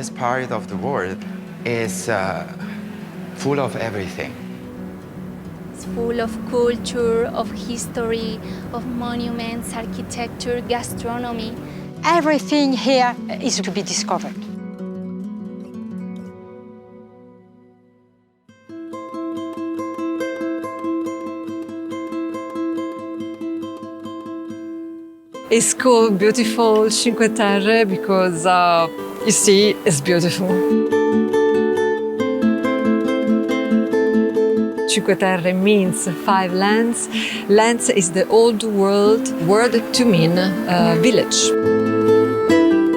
This part of the world is full of everything. It's full of culture, of history, of monuments, architecture, gastronomy. Everything here is to be discovered. It's called beautiful Cinque Terre because, you see, it's beautiful. Cinque Terre means 5 lands. Lands is the old word to mean village.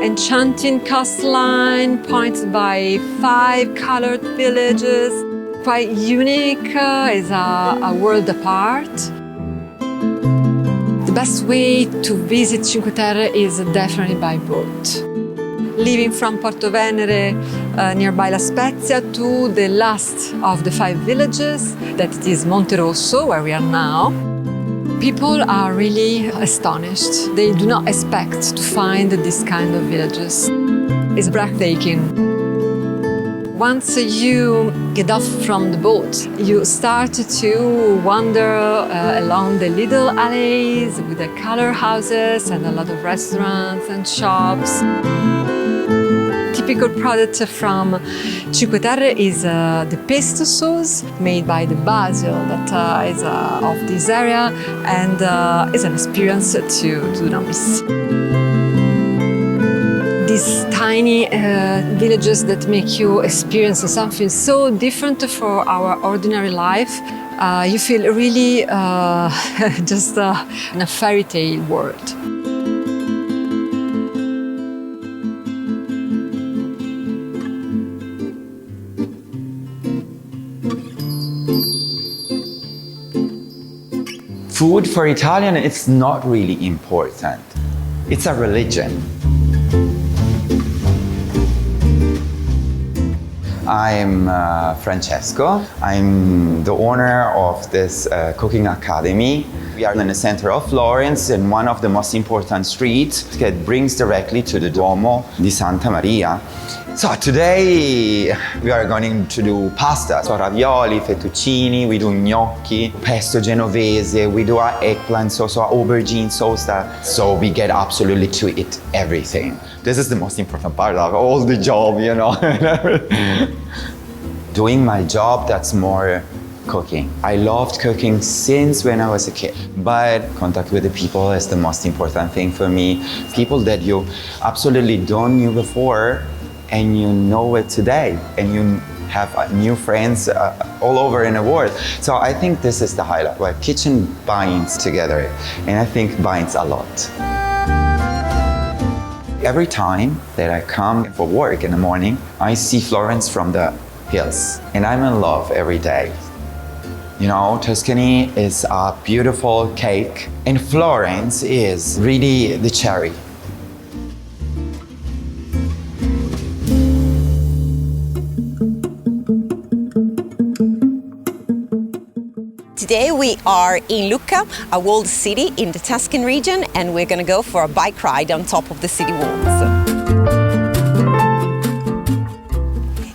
Enchanting coastline pointed by 5 colored villages. Quite unique, is a world apart. The best way to visit Cinque Terre is definitely by boat. Leaving from Porto Venere, nearby La Spezia, to the last of the 5 villages, that is Monte Rosso, where we are now. People are really astonished. They do not expect to find this kind of villages. It's breathtaking. Once you get off from the boat, you start to wander along the little alleys with the color houses and a lot of restaurants and shops. Typical product from Cinque Terre is the pesto sauce made by the basil that is of this area, and is an experience to not miss. These tiny villages that make you experience something so different for our ordinary life, you feel really just in a fairy tale world. Food for Italian is not really important. It's a religion. I'm Francesco. I'm the owner of this cooking academy. We are in the center of Florence in one of the most important streets that brings directly to the Duomo di Santa Maria. So today we are going to do pasta, so ravioli, fettuccini, we do gnocchi, pesto genovese, we do our eggplant sauce, our aubergine sauce, so we get absolutely to eat everything. This is the most important part of all the job, you know. Doing my job, that's more cooking. I loved cooking since when I was a kid, but contact with the people is the most important thing for me. People that you absolutely don't knew before, and you know it today, and you have new friends all over in the world. So I think this is the highlight, where kitchen binds together, and I think binds a lot. Every time that I come for work in the morning, I see Florence from the hills, and I'm in love every day. You know, Tuscany is a beautiful cake, and Florence is really the cherry. Today we are in Lucca, a walled city in the Tuscan region, and we're going to go for a bike ride on top of the city walls.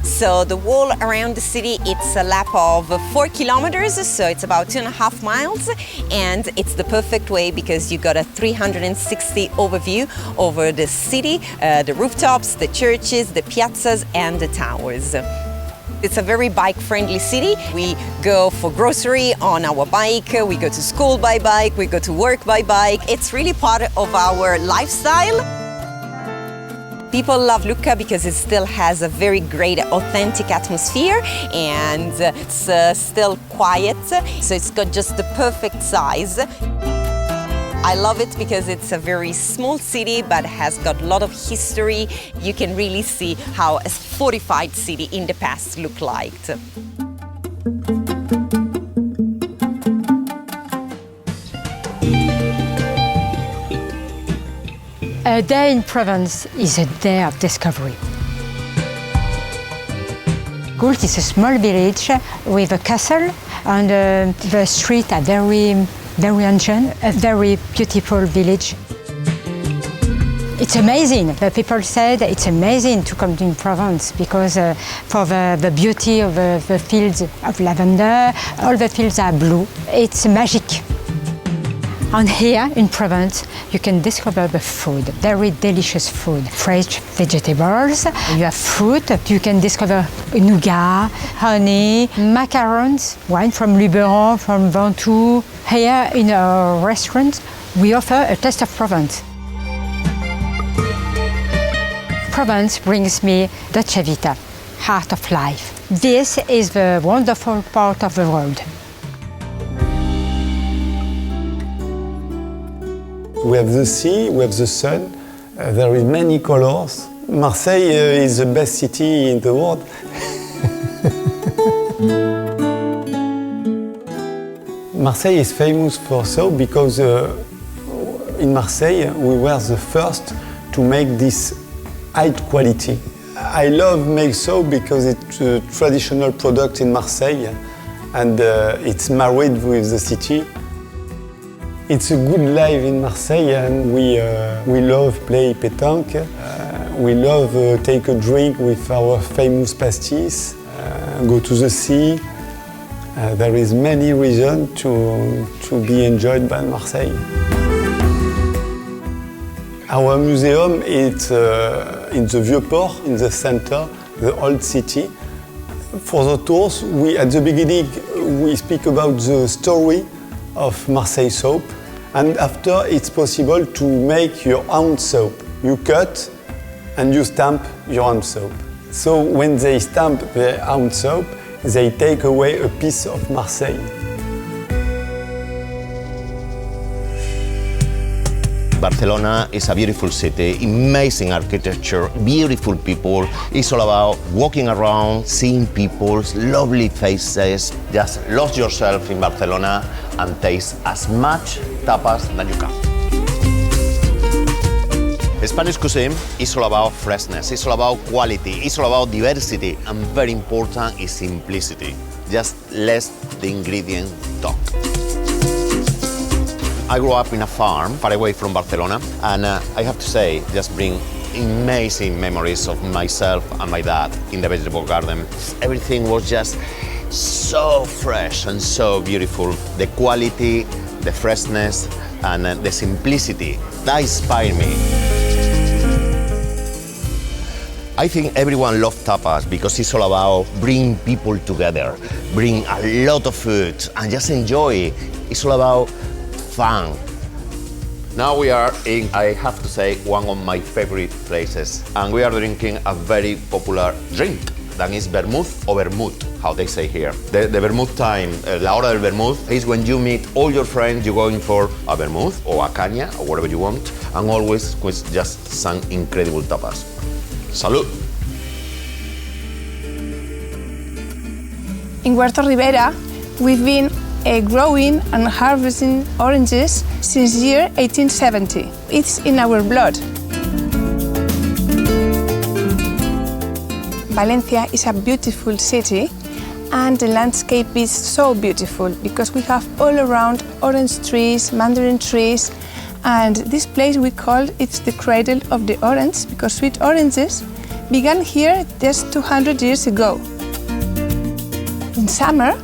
So the wall around the city, it's a lap of 4 kilometers, so it's about 2.5 miles, and it's the perfect way because you got a 360 overview over the city, the rooftops, the churches, the piazzas and the towers. It's a very bike-friendly city. We go for grocery on our bike, we go to school by bike, we go to work by bike. It's really part of our lifestyle. People love Lucca because it still has a very great authentic atmosphere, and it's still quiet, so it's got just the perfect size. I love it because it's a very small city but has got a lot of history. You can really see how a fortified city in the past looked like. A day in Provence is a day of discovery. Goult is a small village with a castle, and the streets are very ancient, a very beautiful village. It's amazing. The people said it's amazing to come to Provence because for the beauty of the fields of lavender, all the fields are blue. It's magic. And here in Provence, you can discover the food, very delicious food. Fresh vegetables, you have fruit, you can discover nougat, honey, macarons, wine from Luberon, from Ventoux. Here in our restaurant, we offer a taste of Provence. Provence brings me Dolce Vita, heart of life. This is the wonderful part of the world. We have the sea, we have the sun, there is many colors. Marseille is the best city in the world. Marseille is famous for soap because in Marseille we were the first to make this high quality. I love make soap because it's a traditional product in Marseille and it's married with the city. It's a good life in Marseille and we love play pétanque. We love take a drink with our famous pastis, go to the sea. There is many reasons to be enjoyed by Marseille. Our museum is in the Vieux-Port, in the center, the old city. For the tours, at the beginning we speak about the story of Marseille soap. And after, it's possible to make your own soap. You cut and you stamp your own soap. So when they stamp their own soap, they take away a piece of Marseille. Barcelona is a beautiful city, amazing architecture, beautiful people. It's all about walking around, seeing people's lovely faces. Just lose yourself in Barcelona and taste as much tapas that you can. Spanish cuisine is all about freshness, it's all about quality, it's all about diversity, and very important is simplicity. Just let the ingredients talk. I grew up in a farm far away from Barcelona, and I have to say, just bring amazing memories of myself and my dad in the vegetable garden. Everything was just so fresh and so beautiful. The quality, the freshness, and the simplicity, that inspired me. I think everyone loves tapas because it's all about bringing people together, bring a lot of food and just enjoy. It's all about fun. Now we are in, I have to say, one of my favorite places, and we are drinking a very popular drink that is vermouth or vermouth, how they say here. The vermouth time, la hora del vermouth, is when you meet all your friends, you're going for a vermouth or a caña or whatever you want, and always with just some incredible tapas. Salud! In Huerto Ribera, we've been growing and harvesting oranges since year 1870. It's in our blood. Valencia is a beautiful city and the landscape is so beautiful because we have all around orange trees, mandarin trees, and this place we call it the cradle of the orange because sweet oranges began here just 200 years ago. In summer,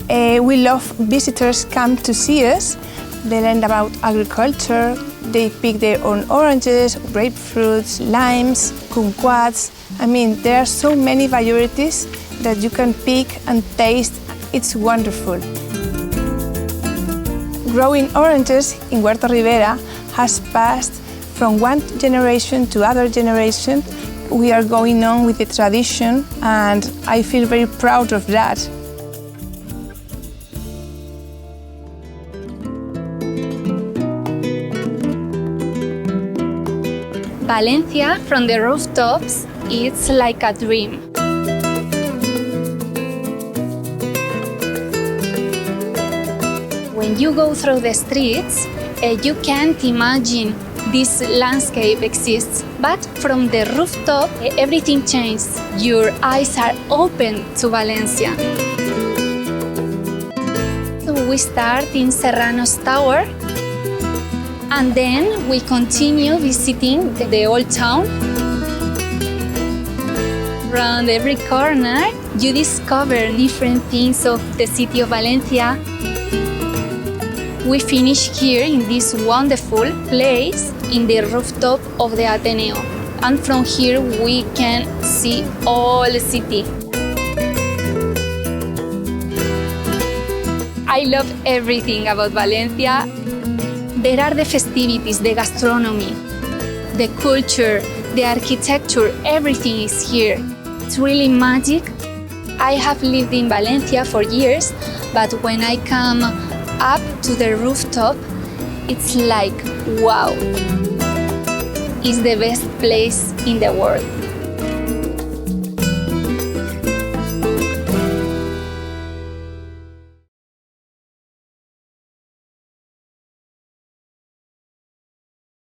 we love visitors come to see us. They learn about agriculture, they pick their own oranges, grapefruits, limes, kumquats. I mean, there are so many varieties that you can pick and taste. It's wonderful. Growing oranges in Huerto Ribera has passed from one generation to other generation. We are going on with the tradition and I feel very proud of that. Valencia, from the rooftops, it's like a dream. When you go through the streets, you can't imagine this landscape exists, but from the rooftop, everything changes. Your eyes are open to Valencia. So we start in Serrano's Tower. And then we continue visiting the old town. Around every corner, you discover different things of the city of Valencia. We finish here in this wonderful place in the rooftop of the Ateneo. And from here we can see all the city. I love everything about Valencia. There are the festivities, the gastronomy, the culture, the architecture, everything is here. It's really magic. I have lived in Valencia for years, but when I come up to the rooftop, it's like, wow, it's the best place in the world.